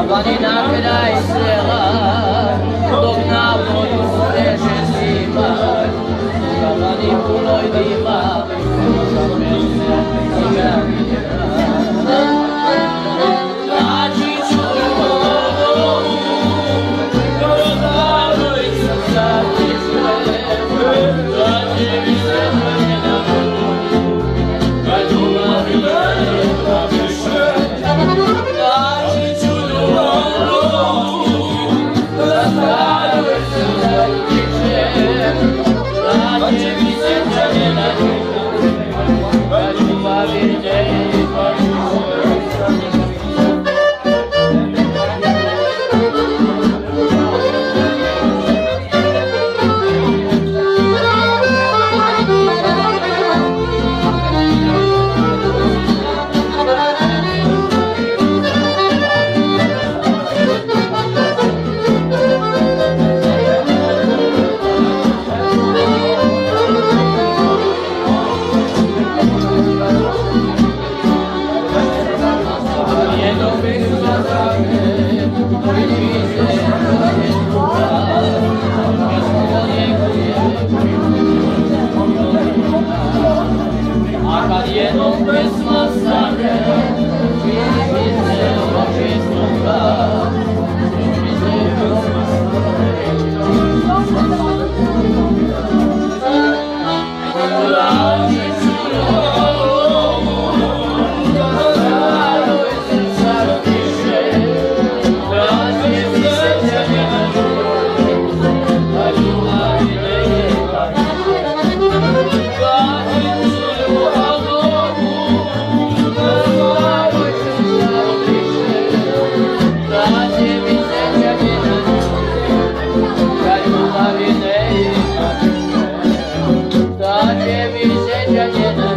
Kabani na kraj sela, dok na polju teže zima, kabani punoj dima, naći ću ljubav, dodavoj sam zapiše, da će mi se njena kad ljubav nema više. Naći ću ljubav, dodavoj sam zapiše, da će mi se njena kad ljubav nema više. Kad jednom pesma stane, vidi mi se oči sluga, vidi mi se pesma stane. Traži ću ljubav, dodavoj srca piše, traži mi se njena kad ljubav nema više. Traži ću ljubav, da će mi se njena